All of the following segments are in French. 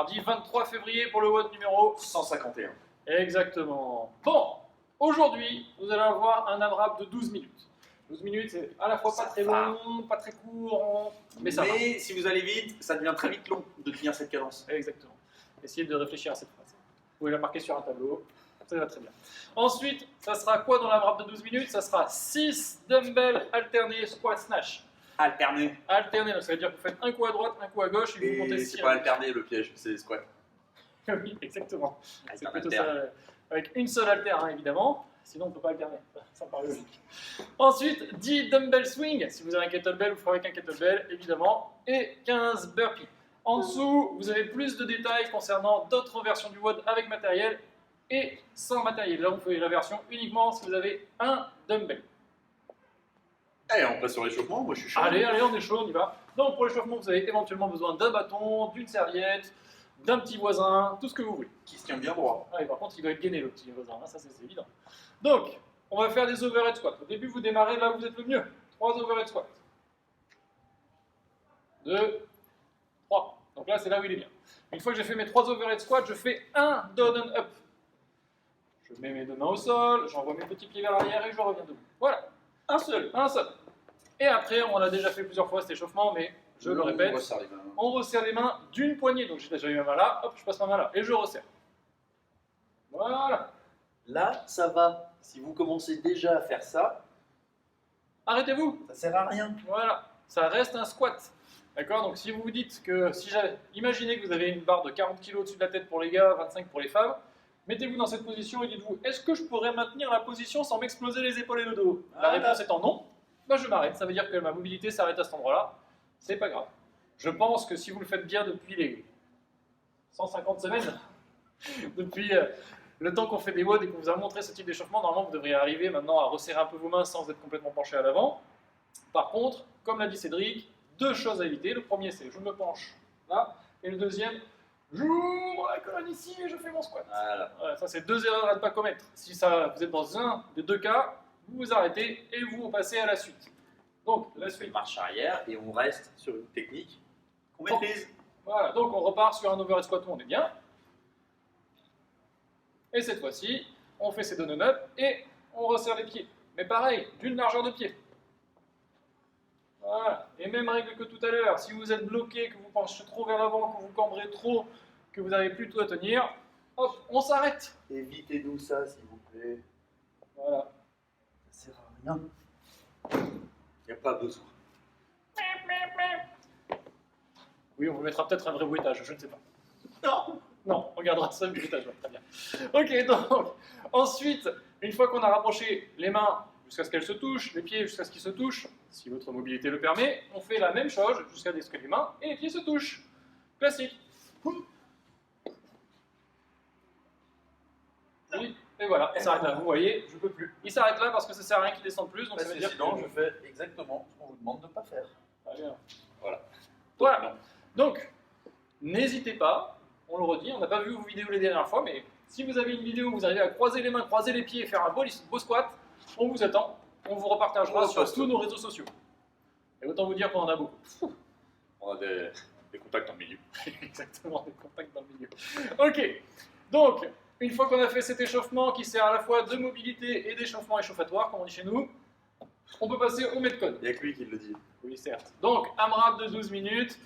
mardi 23 février pour le WOD numéro 151. Exactement. Bon, aujourd'hui, vous allez avoir un AMRAP de 12 minutes. 12 minutes, c'est à la fois pas très long, pas très court, mais ça va. Mais si vous allez vite, ça devient très vite long de tenir cette cadence. Exactement. Essayez de réfléchir à cette phrase. Vous pouvez la marquer sur un tableau, ça va très bien. Ensuite, ça sera quoi dans l'AMRAP de 12 minutes? Ça sera 6 dumbbells alternés squat snatch. Alterner. Alterné, donc ça veut dire que vous faites un coup à droite, un coup à gauche et vous montez Et 6 c'est pas alterner le piège, c'est squat. Oui, exactement. C'est un plutôt halter. ça. Avec une seule haltère, hein, évidemment. Sinon, on ne peut pas alterner. Ça me paraît logique. Ensuite, 10 dumbbell swing. Si vous avez un kettlebell, vous ferez avec un kettlebell, évidemment. Et 15 burpees. En dessous, vous avez plus de détails concernant d'autres versions du WOD avec matériel et sans matériel. Là, vous faites la version uniquement si vous avez un dumbbell. Allez, on passe sur l'échauffement, moi je suis chaud. Allez, on est chaud, on y va. Donc, pour l'échauffement, vous avez éventuellement besoin d'un bâton, d'une serviette, d'un petit voisin, tout ce que vous voulez. Qui se tient bien droit. Ah, et par contre, il doit être gainé le petit voisin, hein, ça c'est évident. Donc, on va faire des overhead squats. Au début, vous démarrez là où vous êtes le mieux. 3 overhead squats. 2, 3. Donc là, c'est là où il est bien. Une fois que j'ai fait mes 3 overhead squats, je fais un down and up. Je mets mes deux mains au sol, j'envoie mes petits pieds vers l'arrière et je reviens debout. Voilà. Un seul. Et après, on l'a déjà fait plusieurs fois cet échauffement, mais je le répète. On resserre les mains d'une poignée. Donc j'ai déjà mis ma main là, hop, je passe ma main là et je resserre. Voilà. Là, ça va. Si vous commencez déjà à faire ça, Arrêtez-vous. ça sert à rien. Voilà. Ça reste un squat. D'accord? Donc si vous vous dites que, imaginez que vous avez une barre de 40 kg au-dessus de la tête pour les gars, 25 pour les femmes, mettez-vous dans cette position et dites-vous, est-ce que je pourrais maintenir la position sans m'exploser les épaules et le dos? La réponse étant non, bah je m'arrête. Ça veut dire que ma mobilité s'arrête à cet endroit-là. C'est pas grave. Je pense que si vous le faites bien depuis les 150 semaines, depuis le temps qu'on fait des WOD et qu'on vous a montré ce type d'échauffement, normalement vous devriez arriver maintenant à resserrer un peu vos mains sans être complètement penché à l'avant. Par contre, comme l'a dit Cédric, 2 choses à éviter. Le premier, c'est je me penche là, et le deuxième, j'ouvre la colonne ici et je fais mon squat. Voilà, ça, c'est 2 erreurs à ne pas commettre. Si vous êtes dans un des 2 cas, vous vous arrêtez et vous passez à la suite. Donc, la suite. Marche arrière et on reste sur une technique qu'on maîtrise. Voilà, donc on repart sur un overhead squat où on est bien. Et cette fois-ci, on fait ses down up et on resserre les pieds. Mais pareil, d'une largeur de pied. Voilà, et même règle que tout à l'heure, si vous êtes bloqué, que vous penchez trop vers l'avant, que vous cambrez trop, que vous n'avez plus tout à tenir, hop, on s'arrête. Évitez-nous ça, s'il vous plaît. Voilà. Ça sert à rien. Il n'y a pas besoin. Oui, on vous mettra peut-être un vrai bruitage, je ne sais pas. Non. Non, on gardera ça le bruitage, ouais, très bien. Ok, donc, ensuite, une fois qu'on a rapproché les mains jusqu'à ce qu'elles se touchent, les pieds jusqu'à ce qu'ils se touchent, si votre mobilité le permet, on fait la même chose jusqu'à ce que les mains et les pieds se touchent. Classique. Oui, et voilà, on s'arrête là. Vous voyez, je peux plus. Il s'arrête là parce que ça sert à rien qu'il descende plus, donc ça veut dire sinon, que je fais exactement ce qu'on vous demande de ne pas faire. Voilà. Donc, n'hésitez pas, on le redit, on n'a pas vu vos vidéos les dernières fois, mais si vous avez une vidéo où vous arrivez à croiser les mains, croiser les pieds et faire un beau squat, on vous attend, on vous repartagera sur tous nos réseaux sociaux. Et autant vous dire qu'on en a beaucoup. On a des contacts dans le milieu. Exactement, des contacts dans le milieu. Ok, donc, une fois qu'on a fait cet échauffement qui sert à la fois de mobilité et d'échauffement échauffatoire, comme on dit chez nous, on peut passer au Metcon. Il n'y a que lui qui le dit. Oui, certes. Donc, AMRAP de 12 minutes,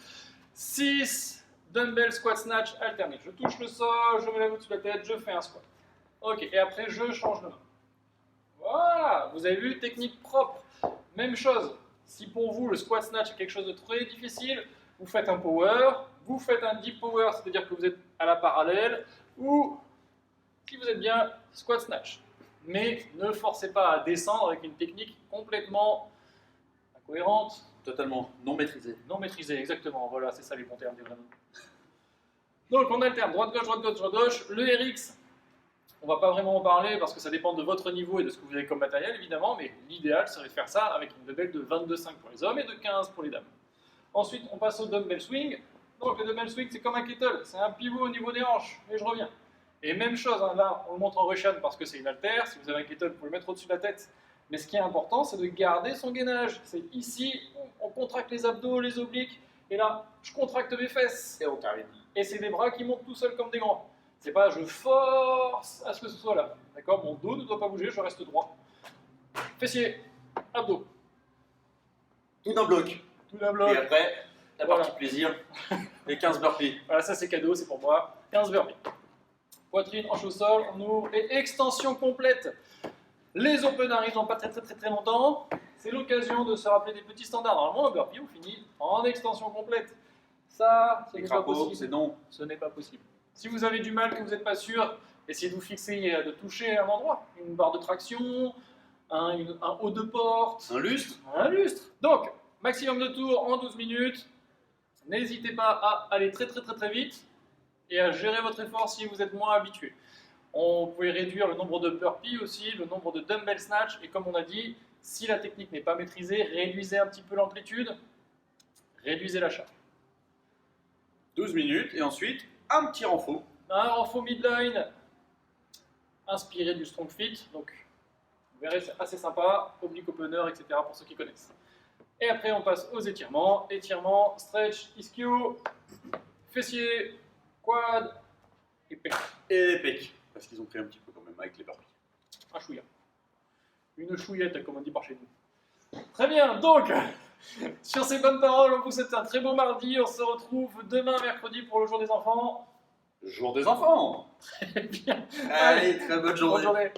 6 dumbbell squat snatch alternés. Je touche le sol, je me lève au-dessus de la tête, je fais un squat. Ok, et après, je change de main. Voilà, vous avez vu, technique propre. Même chose, si pour vous, le squat snatch est quelque chose de très difficile, vous faites un power, vous faites un deep power, c'est-à-dire que vous êtes à la parallèle, ou, si vous êtes bien, squat snatch. Mais ne forcez pas à descendre avec une technique complètement incohérente. Totalement non maîtrisé. Non maîtrisé, exactement. Voilà, c'est ça les bons termes des vrais noms. Donc on alterne droite-gauche, droite-gauche, droite-gauche. Le RX, on va pas vraiment en parler parce que ça dépend de votre niveau et de ce que vous avez comme matériel, évidemment, mais l'idéal serait de faire ça avec une dumbbell de 22,5 pour les hommes et de 15 pour les dames. Ensuite, on passe au dumbbell swing. Donc le dumbbell swing, c'est comme un kettle, c'est un pivot au niveau des hanches, et je reviens. Et même chose, hein, là, on le montre en Russian parce que c'est une haltère. Si vous avez un kettle, vous pouvez le mettre au-dessus de la tête. Mais ce qui est important, c'est de garder son gainage. C'est ici, on contracte les abdos, les obliques, Et là, je contracte mes fesses. Et on t'arrête. Et c'est des bras qui montent tout seuls comme des grands. C'est pas je force à ce que ce soit là. D'accord? Mon dos ne doit pas bouger, je reste droit. Fessiers, abdos, Tout d'un bloc. tout d'un Et bloc. après, la Voilà. partie plaisir, les 15 burpees. Voilà, ça c'est cadeau, c'est pour moi. 15 burpees. Poitrine, hanche au sol, on ouvre et extension complète. Les open arrivent dans pas très longtemps. C'est l'occasion de se rappeler des petits standards. Normalement, un burpee, on finit en extension complète. Ça, ce Les n'est pas crapauds, possible. c'est non. Ce n'est pas possible. Si vous avez du mal, que vous n'êtes pas sûr, essayez de vous fixer, de toucher un endroit. Une barre de traction, un haut de porte, Un lustre. un lustre. Donc, maximum de tours en 12 minutes. N'hésitez pas à aller très vite et à gérer votre effort si vous êtes moins habitué. On peut réduire le nombre de burpees aussi, le nombre de dumbbell snatch, et comme on a dit, si la technique n'est pas maîtrisée, réduisez un petit peu l'amplitude, réduisez la charge. 12 minutes. Et ensuite, un petit renfort. Un renfort midline, inspiré du strong fit, donc vous verrez c'est assez sympa, oblique opener, etc. pour ceux qui connaissent. Et après on passe aux étirements, stretch, ischio, fessier, quad et pec. Et les pecs. Parce qu'ils ont pris un petit peu quand même avec les burpees. Un chouïa. Une chouillette, comme on dit par chez nous. Très bien, donc, sur ces bonnes paroles, on vous souhaite un très beau mardi. On se retrouve demain, mercredi, pour le jour des enfants. Jour des enfants. Très bien. Allez, très bonne journée. Bonne journée.